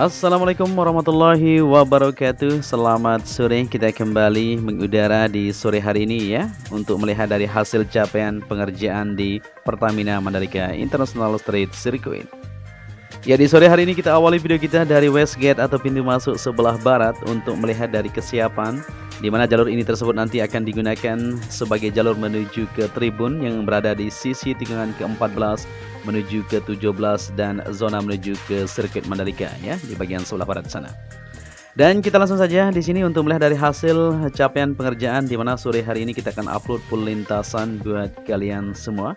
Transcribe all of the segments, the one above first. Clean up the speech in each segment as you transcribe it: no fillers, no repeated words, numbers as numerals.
Assalamualaikum warahmatullahi wabarakatuh. Selamat sore, kita kembali mengudara di sore hari ini ya, untuk melihat dari hasil capaian pengerjaan di Pertamina Mandalika International Street Circuit. Ya, di sore hari ini kita awali video kita dari West Gate atau pintu masuk sebelah barat untuk melihat dari kesiapan, di mana jalur ini tersebut nanti akan digunakan sebagai jalur menuju ke tribun yang berada di sisi tikungan ke-14 menuju ke 17 dan zona menuju ke sirkuit Mandalika ya, di bagian sebelah barat sana. Dan kita langsung saja di sini untuk melihat dari hasil capaian pengerjaan, di mana sore hari ini kita akan upload full lintasan buat kalian semua.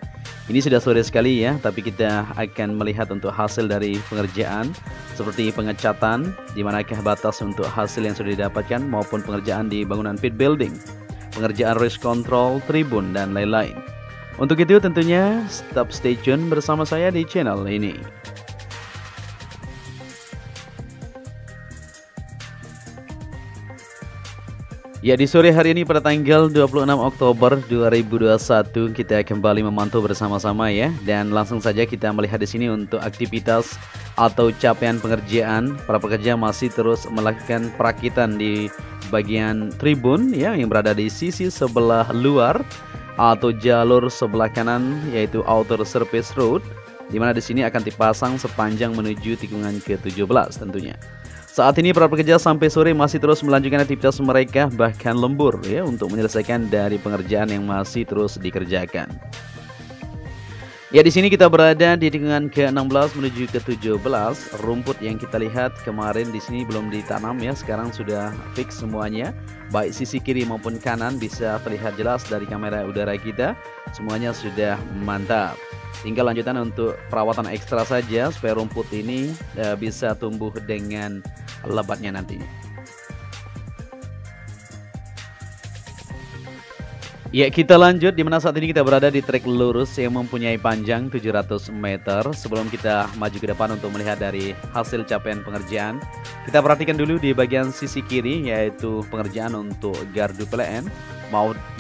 Ini sudah sore sekali ya, tapi kita akan melihat untuk hasil dari pengerjaan seperti pengecatan, di manakah batas untuk hasil yang sudah didapatkan, maupun pengerjaan di bangunan pit building, pengerjaan race control, tribun dan lain-lain. Untuk itu tentunya tetap stay tune bersama saya di channel ini. Ya, di sore hari ini pada tanggal 26 Oktober 2021 kita kembali memantau bersama-sama ya, dan langsung saja kita melihat di sini untuk aktivitas atau capaian pengerjaan. Para pekerja masih terus melakukan perakitan di bagian tribun ya, yang berada di sisi sebelah luar atau jalur sebelah kanan, yaitu outer surface road, di mana di sini akan dipasang sepanjang menuju tikungan ke-17 tentunya. Saat ini para pekerja sampai sore masih terus melanjutkan aktivitas mereka, bahkan lembur ya, untuk menyelesaikan dari pengerjaan yang masih terus dikerjakan. Ya, di sini kita berada di tikungan ke-16 menuju ke-17. Rumput yang kita lihat kemarin di sini belum ditanam ya, sekarang sudah fix semuanya. Baik sisi kiri maupun kanan bisa terlihat jelas dari kamera udara kita. Semuanya sudah mantap. Tinggal lanjutan untuk perawatan ekstra saja supaya rumput ini bisa tumbuh dengan lebatnya nantinya. Ya, kita lanjut, di mana saat ini kita berada di trek lurus yang mempunyai panjang 700 meter. Sebelum kita maju ke depan untuk melihat dari hasil capaian pengerjaan, kita perhatikan dulu di bagian sisi kiri, yaitu pengerjaan untuk gardu PLN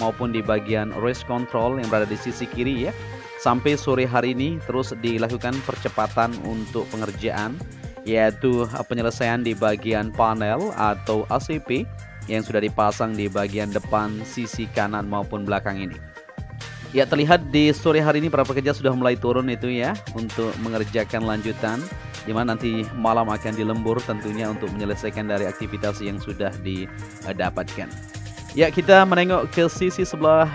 maupun di bagian race control yang berada di sisi kiri ya. Sampai sore hari ini terus dilakukan percepatan untuk pengerjaan, yaitu penyelesaian di bagian panel atau ACP yang sudah dipasang di bagian depan sisi kanan maupun belakang ini. Ya, terlihat di sore hari ini para pekerja sudah mulai turun itu ya, untuk mengerjakan lanjutan, di mana nanti malam akan dilembur tentunya untuk menyelesaikan dari aktivitas yang sudah didapatkan. Ya, kita menengok ke sisi sebelah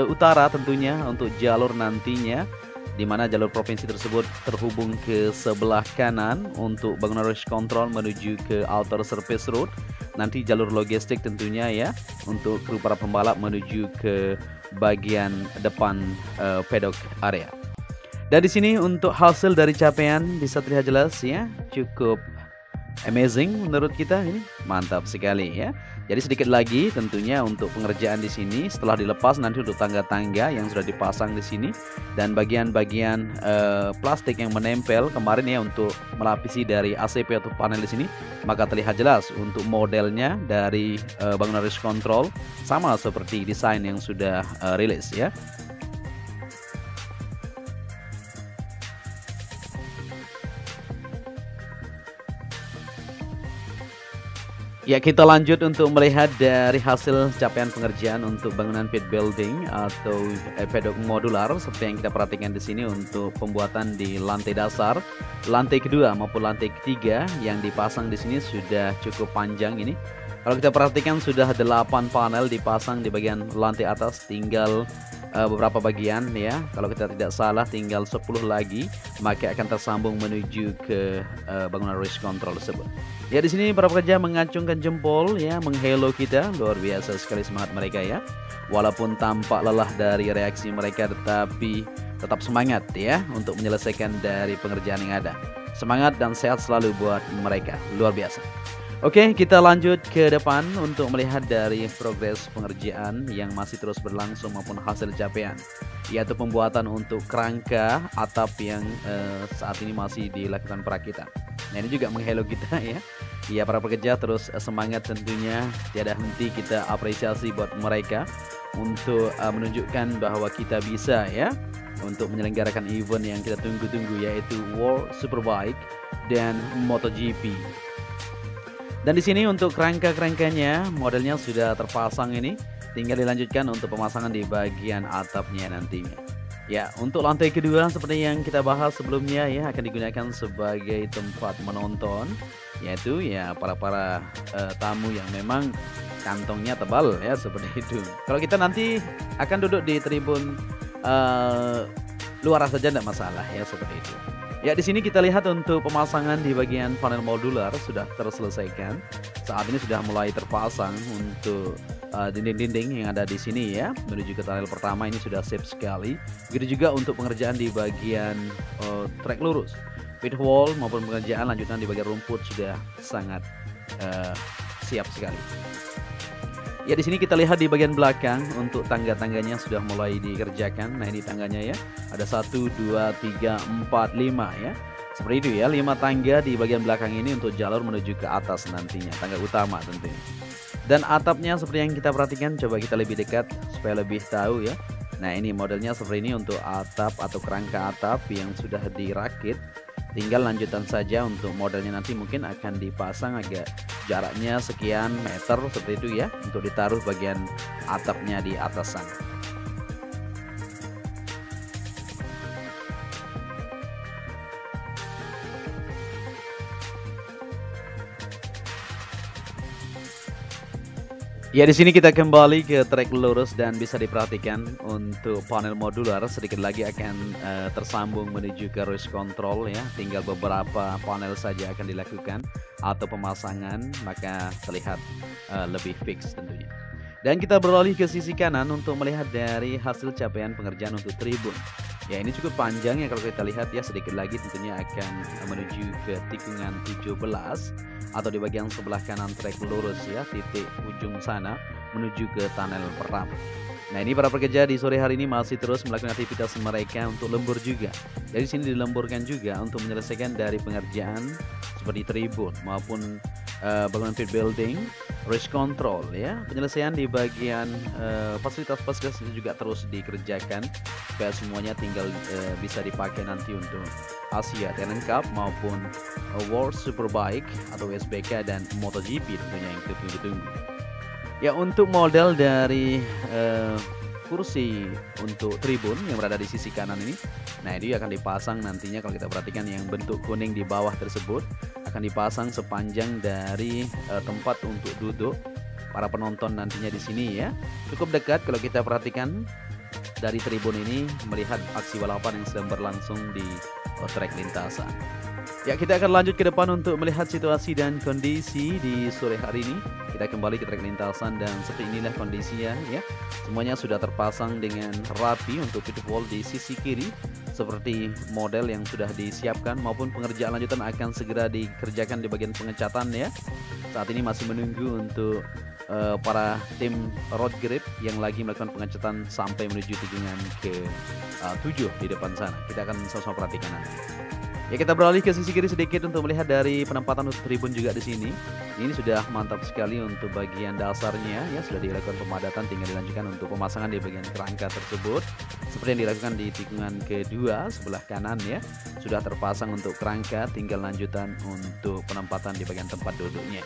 utara tentunya untuk jalur nantinya, di mana jalur provinsi tersebut terhubung ke sebelah kanan untuk bangunan race control menuju ke outer surface road. Nanti jalur logistik tentunya ya, untuk kru para pembalap menuju ke bagian depan paddock area. Dan di sini untuk hasil dari capaian bisa terlihat jelas ya, cukup amazing menurut kita, ini mantap sekali ya. Jadi sedikit lagi tentunya untuk pengerjaan di sini, setelah dilepas nanti untuk tangga-tangga yang sudah dipasang di sini dan bagian-bagian plastik yang menempel kemarin ya untuk melapisi dari ACP atau panel di sini, maka terlihat jelas untuk modelnya dari bangunan race control sama seperti desain yang sudah rilis ya. Ya, kita lanjut untuk melihat dari hasil capaian pengerjaan untuk bangunan pit building atau paddock modular seperti yang kita perhatikan di sini, untuk pembuatan di lantai dasar, lantai kedua maupun lantai ketiga yang dipasang di sini sudah cukup panjang ini. Kalau kita perhatikan sudah 8 panel dipasang di bagian lantai atas, tinggal beberapa bagian ya. Kalau kita tidak salah tinggal 10 lagi, maka akan tersambung menuju ke bangunan race control tersebut. Ya, di sini para pekerja mengacungkan jempol ya, menghelo kita, luar biasa sekali semangat mereka ya. Walaupun tampak lelah dari reaksi mereka, tetapi tetap semangat ya untuk menyelesaikan dari pengerjaan yang ada. Semangat dan sehat selalu buat mereka, luar biasa. Oke, kita lanjut ke depan untuk melihat dari progres pengerjaan yang masih terus berlangsung maupun hasil capaian, yaitu pembuatan untuk kerangka atap yang saat ini masih dilakukan perakitan. Nah, ini juga menghelo kita ya. Ya, para pekerja terus semangat tentunya, tiada henti kita apresiasi buat mereka untuk menunjukkan bahwa kita bisa ya untuk menyelenggarakan event yang kita tunggu-tunggu, yaitu World Superbike dan MotoGP. Dan di sini untuk kerangka-kerangkanya modelnya sudah terpasang ini, tinggal dilanjutkan untuk pemasangan di bagian atapnya nantinya. Ya, untuk lantai kedua seperti yang kita bahas sebelumnya ya, akan digunakan sebagai tempat menonton, yaitu ya para tamu yang memang kantongnya tebal ya seperti itu. Kalau kita nanti akan duduk di tribun luar saja tidak masalah ya seperti itu. Ya, di sini kita lihat untuk pemasangan di bagian panel modular sudah terselesaikan. Saat ini sudah mulai terpasang untuk dinding-dinding yang ada di sini ya, menuju ke tunnel pertama ini sudah siap sekali. Begitu juga untuk pengerjaan di bagian trek lurus, pit wall maupun pengerjaan lanjutan di bagian rumput sudah sangat siap sekali. Ya, di sini kita lihat di bagian belakang untuk tangga-tangganya sudah mulai dikerjakan. Nah, ini tangganya ya. Ada 1, 2, 3, 4, 5 ya. Seperti itu ya, 5 tangga di bagian belakang ini untuk jalur menuju ke atas nantinya, tangga utama tentunya. Dan atapnya seperti yang kita perhatikan, coba kita lebih dekat supaya lebih tahu ya. Nah, ini modelnya seperti ini untuk atap atau kerangka atap yang sudah dirakit. Tinggal lanjutan saja untuk modelnya nanti mungkin akan dipasang agak jaraknya sekian meter seperti itu ya, untuk ditaruh bagian atapnya di atas sana. Ya, di sini kita kembali ke trek lurus dan bisa diperhatikan untuk panel modular sedikit lagi akan tersambung menuju ke rush control ya. Tinggal beberapa panel saja akan dilakukan atau pemasangan, maka terlihat lebih fix tentunya. Dan kita beralih ke sisi kanan untuk melihat dari hasil capaian pengerjaan untuk tribun. Ya, ini cukup panjang ya kalau kita lihat ya, sedikit lagi tentunya akan menuju ke tikungan 17 atau di bagian sebelah kanan trek lurus ya, titik ujung sana menuju ke tunnel pertama. Nah, ini para pekerja di sore hari ini masih terus melakukan aktivitas mereka untuk lembur juga. Jadi sini dilemburkan juga untuk menyelesaikan dari pengerjaan seperti tribun maupun bangunan pit building, rush control ya. Penyelesaian di bagian fasilitas-fasilitas itu juga terus dikerjakan supaya semuanya tinggal bisa dipakai nanti untuk Asia Talent Cup maupun World Superbike atau WSBK dan MotoGP tentunya yang ditunggu-tunggu. Ya, untuk model dari kursi untuk tribun yang berada di sisi kanan ini, nah ini akan dipasang nantinya. Kalau kita perhatikan yang bentuk kuning di bawah tersebut akan dipasang sepanjang dari tempat untuk duduk para penonton nantinya di sini ya. Cukup dekat kalau kita perhatikan dari tribun ini melihat aksi balapan yang sedang berlangsung di trek lintasan. Ya, kita akan lanjut ke depan untuk melihat situasi dan kondisi di sore hari ini. Kita kembali ke trek lintasan dan seperti inilah kondisinya ya. Semuanya sudah terpasang dengan rapi untuk pit wall di sisi kiri seperti model yang sudah disiapkan, maupun pengerjaan lanjutan akan segera dikerjakan di bagian pengecatan ya. Saat ini masih menunggu untuk para tim road grip yang lagi melakukan pengecatan sampai menuju tikungan ke 7 di depan sana. Kita akan sama-sama perhatikan nanti. Ya, kita beralih ke sisi kiri sedikit untuk melihat dari penempatan untuk tribun juga di sini. Ini sudah mantap sekali untuk bagian dasarnya ya, sudah dilakukan pemadatan, tinggal dilanjutkan untuk pemasangan di bagian kerangka tersebut. Seperti yang dilakukan di tikungan kedua sebelah kanan ya, sudah terpasang untuk kerangka, tinggal lanjutan untuk penempatan di bagian tempat duduknya.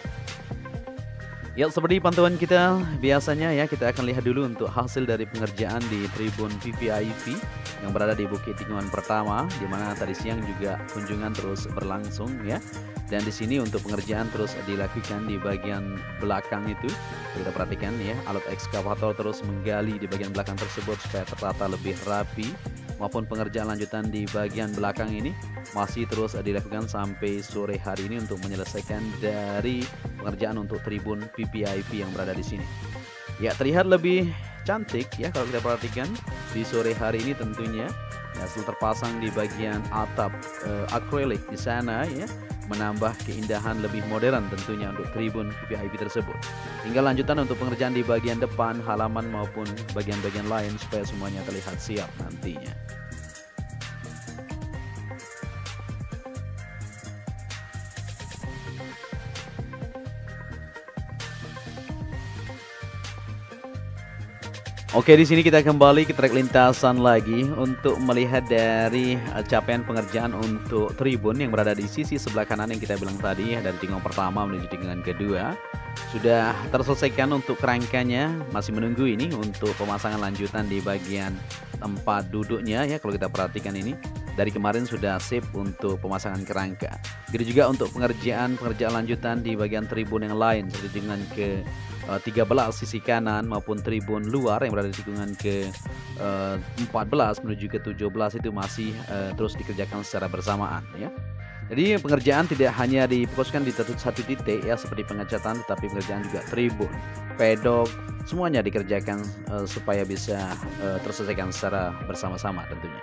Ya, seperti pantauan kita biasanya ya, kita akan lihat dulu untuk hasil dari pengerjaan di tribun VVIP yang berada di Bukit Tikungan pertama, di mana tadi siang juga kunjungan terus berlangsung ya. Dan di sini untuk pengerjaan terus dilakukan di bagian belakang itu. Kita perhatikan ya, alat ekskavator terus menggali di bagian belakang tersebut supaya tertata lebih rapi, maupun pengerjaan lanjutan di bagian belakang ini masih terus dilakukan sampai sore hari ini untuk menyelesaikan dari pengerjaan untuk tribun VVIP yang berada di sini. Ya, terlihat lebih cantik ya kalau kita perhatikan di sore hari ini tentunya. Ya, setelah terpasang di bagian atap akrilik di sana ya, menambah keindahan lebih modern tentunya untuk tribun VVIP tersebut. Tinggal lanjutan untuk pengerjaan di bagian depan, halaman maupun bagian-bagian lain supaya semuanya terlihat siap nantinya. Oke, di sini kita kembali ke trek lintasan lagi untuk melihat dari capaian pengerjaan untuk tribun yang berada di sisi sebelah kanan yang kita bilang tadi ya, dari tikungan pertama menuju tikungan kedua. Sudah terselesaikan untuk kerangkanya, masih menunggu ini untuk pemasangan lanjutan di bagian tempat duduknya ya. Kalau kita perhatikan ini dari kemarin sudah sip untuk pemasangan kerangka. Begitu juga untuk pengerjaan lanjutan di bagian tribun yang lain seperti dengan ke 13 sisi kanan maupun tribun luar yang berada di tikungan ke 14 menuju ke 17 itu masih terus dikerjakan secara bersamaan ya. Jadi pengerjaan tidak hanya difokuskan di satu titik ya seperti pengecatan, tetapi pengerjaan juga tribun, pedok, semuanya dikerjakan supaya bisa terselesaikan secara bersama-sama tentunya.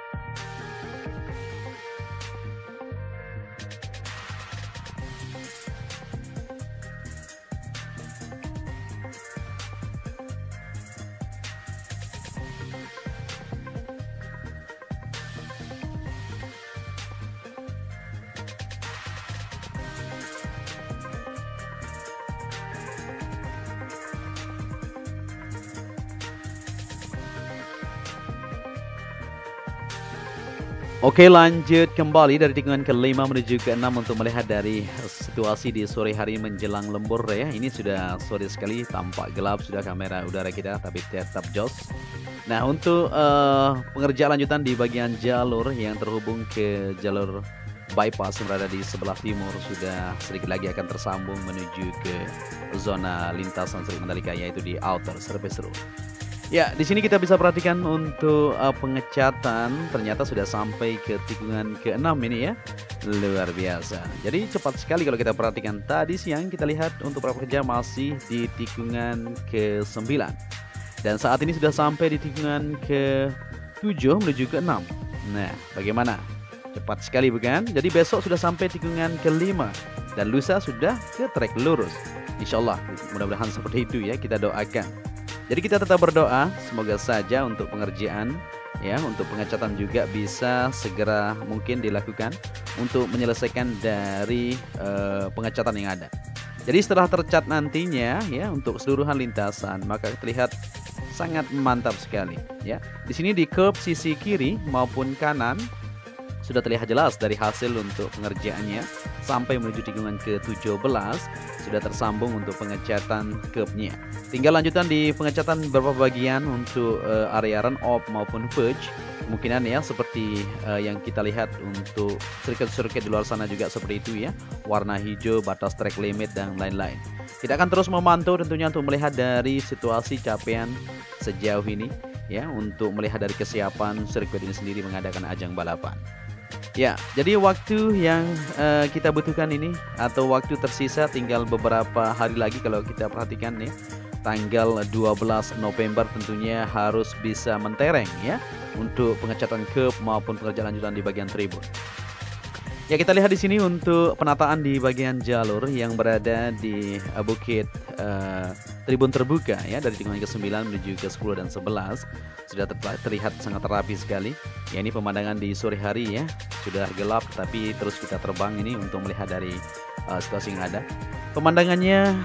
Oke, lanjut kembali dari tikungan ke-5 menuju ke-6 untuk melihat dari situasi di sore hari menjelang lembur ya. Ini sudah sore sekali, tampak gelap sudah kamera udara kita, tapi tetap jos. Nah, untuk pengerjaan lanjutan di bagian jalur yang terhubung ke jalur bypass yang berada di sebelah timur sudah sedikit lagi akan tersambung menuju ke zona lintasan Sri Mandalika, yaitu di outer service road. Ya, di sini kita bisa perhatikan untuk pengecatan ternyata sudah sampai ke tikungan ke-6 ini ya. Luar biasa. Jadi cepat sekali kalau kita perhatikan. Tadi siang kita lihat untuk para pekerja masih di tikungan ke-9. Dan saat ini sudah sampai di tikungan ke-7 menuju ke-6. Nah, bagaimana? Cepat sekali bukan? Jadi besok sudah sampai tikungan ke-5 dan lusa sudah ke trek lurus. Insya Allah mudah-mudahan seperti itu ya, kita doakan. Jadi kita tetap berdoa semoga saja untuk pengerjaan ya, untuk pengecatan juga bisa segera mungkin dilakukan untuk menyelesaikan dari pengecatan yang ada. Jadi setelah tercat nantinya ya untuk keseluruhan lintasan maka terlihat sangat mantap sekali ya. Di sini di curb sisi kiri maupun kanan sudah terlihat jelas dari hasil untuk pengerjaannya sampai menuju tikungan ke-17 sudah tersambung untuk pengecatan curbnya. Tinggal lanjutan di pengecatan beberapa bagian untuk area run off maupun verge. Kemungkinan ya seperti yang kita lihat untuk sirkuit-sirkuit di luar sana juga seperti itu ya. Warna hijau, batas track limit dan lain-lain. Kita akan terus memantau tentunya untuk melihat dari situasi capaian sejauh ini ya, untuk melihat dari kesiapan sirkuit ini sendiri mengadakan ajang balapan. Ya, jadi waktu yang kita butuhkan ini atau waktu tersisa tinggal beberapa hari lagi kalau kita perhatikan nih. Tanggal 12 November tentunya harus bisa mentereng ya untuk pengecatan curb maupun pengerjaan lanjutan di bagian tribun. Ya, kita lihat di sini untuk penataan di bagian jalur yang berada di bukit tribun terbuka ya, dari tikungan ke-9 menuju ke 10 dan 11 sudah terlihat sangat rapi sekali. Ya, ini pemandangan di sore hari ya, sudah gelap tapi terus kita terbang ini untuk melihat dari situasi yang ada. Pemandangannya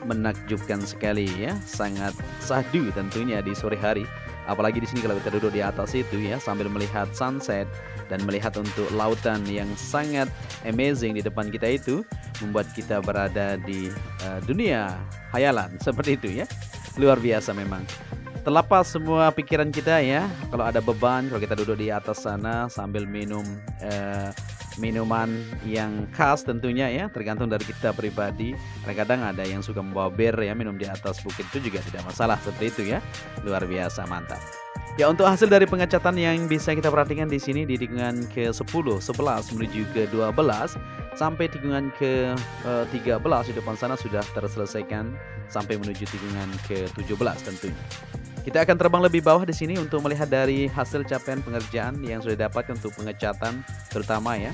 menakjubkan sekali ya, sangat sahdu tentunya di sore hari. Apalagi di sini kalau kita duduk di atas itu ya sambil melihat sunset dan melihat untuk lautan yang sangat amazing di depan kita, itu membuat kita berada di dunia hayalan seperti itu ya. Luar biasa memang. Terlepas semua pikiran kita ya, kalau ada beban, kalau kita duduk di atas sana sambil minum minuman yang khas tentunya ya, tergantung dari kita pribadi. Kadang-kadang ada yang suka membawa bir ya, minum di atas bukit itu juga tidak masalah seperti itu ya. Luar biasa mantap. Ya, untuk hasil dari pengecatan yang bisa kita perhatikan di sini di tikungan ke-10, 11 menuju ke 12 sampai tikungan ke-13 di depan sana sudah terselesaikan sampai menuju tikungan ke-17 tentunya. Kita akan terbang lebih bawah di sini untuk melihat dari hasil capaian pengerjaan yang sudah didapatkan untuk pengecatan terutama ya,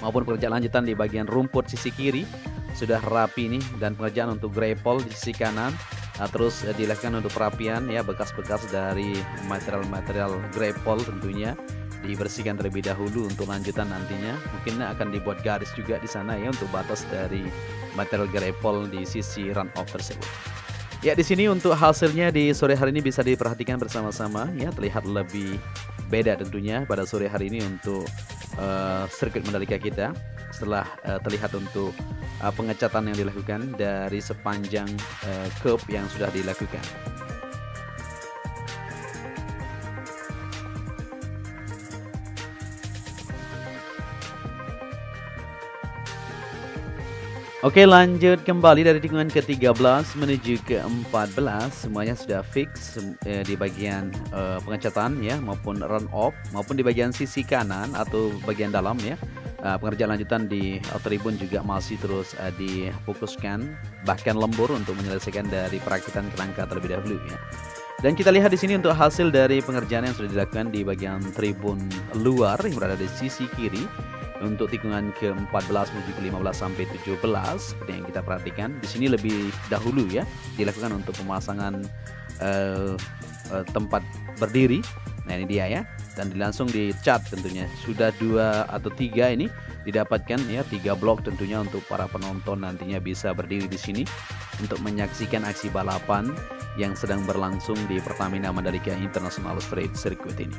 maupun pengerjaan lanjutan di bagian rumput sisi kiri sudah rapi nih, dan pengerjaan untuk gravel di sisi kanan. Terus dilakukan untuk perapian ya, bekas-bekas dari material gravel tentunya dibersihkan terlebih dahulu untuk lanjutan nantinya. Mungkin akan dibuat garis juga di sana ya untuk batas dari material gravel di sisi run off tersebut. Ya, di sini untuk hasilnya di sore hari ini bisa diperhatikan bersama-sama ya, terlihat lebih beda tentunya pada sore hari ini untuk sirkuit Mandalika kita setelah terlihat untuk pengecatan yang dilakukan dari sepanjang curb yang sudah dilakukan. Oke, lanjut kembali dari tikungan ke-13 menuju ke-14, semuanya sudah fix di bagian pengecatan ya, maupun run off maupun di bagian sisi kanan atau bagian dalam ya. Pengerjaan lanjutan di tribun juga masih terus difokuskan, bahkan lembur untuk menyelesaikan dari perakitan kerangka terlebih dahulu ya. Dan kita lihat di sini untuk hasil dari pengerjaan yang sudah dilakukan di bagian tribun luar yang berada di sisi kiri. Untuk tikungan ke-14 menuju ke-15 sampai 17 seperti yang kita perhatikan di sini lebih dahulu ya dilakukan untuk pemasangan tempat berdiri. Nah, ini dia ya, dan langsung dicat tentunya sudah 2 atau 3 ini didapatkan ya, 3 blok tentunya untuk para penonton nantinya bisa berdiri di sini untuk menyaksikan aksi balapan yang sedang berlangsung di Pertamina Mandalika International Street Circuit ini.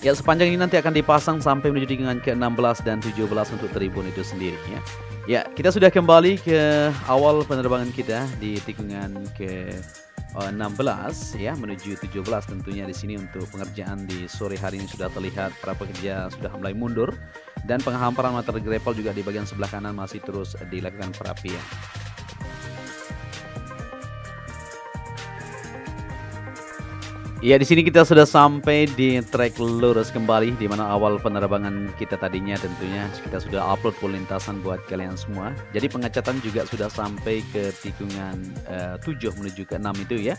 Ya, sepanjang ini nanti akan dipasang sampai menuju tikungan ke-16 dan 17 untuk tribun itu sendiri ya. Ya, kita sudah kembali ke awal penerbangan kita di tikungan ke-16 ya menuju 17 tentunya. Di sini untuk pengerjaan di sore hari ini sudah terlihat para pekerja sudah mulai mundur dan penghamparan material gravel juga di bagian sebelah kanan masih terus dilakukan perapian. Ya, di sini kita sudah sampai di trek lurus kembali di mana awal penerbangan kita tadinya tentunya kita sudah upload full lintasan buat kalian semua. Jadi pengecatan juga sudah sampai ke tikungan 7 menuju ke 6 itu ya.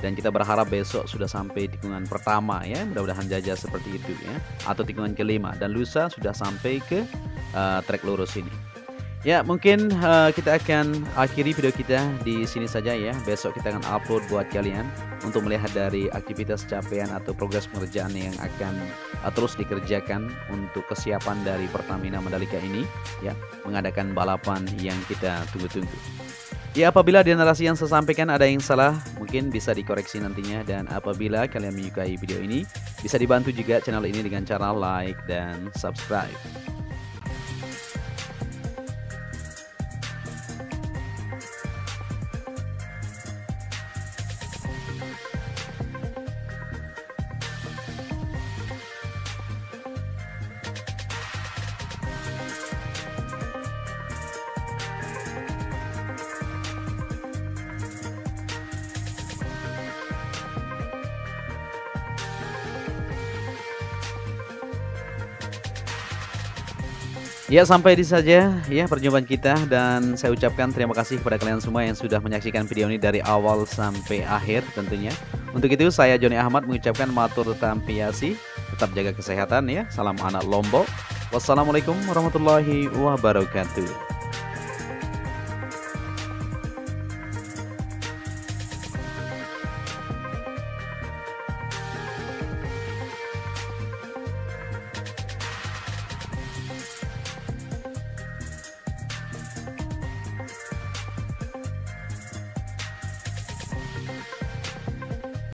Dan kita berharap besok sudah sampai tikungan pertama ya. Mudah-mudahan Jaja seperti itu ya. Atau tikungan ke-5 dan lusa sudah sampai ke trek lurus ini. Ya, mungkin kita akan akhiri video kita di sini saja ya. Besok kita akan upload buat kalian untuk melihat dari aktivitas capaian atau progres pengerjaan yang akan terus dikerjakan untuk kesiapan dari Pertamina Mandalika ini ya, mengadakan balapan yang kita tunggu-tunggu. Ya, apabila di narasi yang saya sampaikan ada yang salah, mungkin bisa dikoreksi nantinya. Dan apabila kalian menyukai video ini, bisa dibantu juga channel ini dengan cara like dan subscribe. Ya, sampai di saja ya perjumpaan kita dan saya ucapkan terima kasih kepada kalian semua yang sudah menyaksikan video ini dari awal sampai akhir tentunya. Untuk itu saya Joni Ahmad mengucapkan matur tampiasi, tetap jaga kesehatan ya. Salam anak Lombok. Wassalamualaikum warahmatullahi wabarakatuh.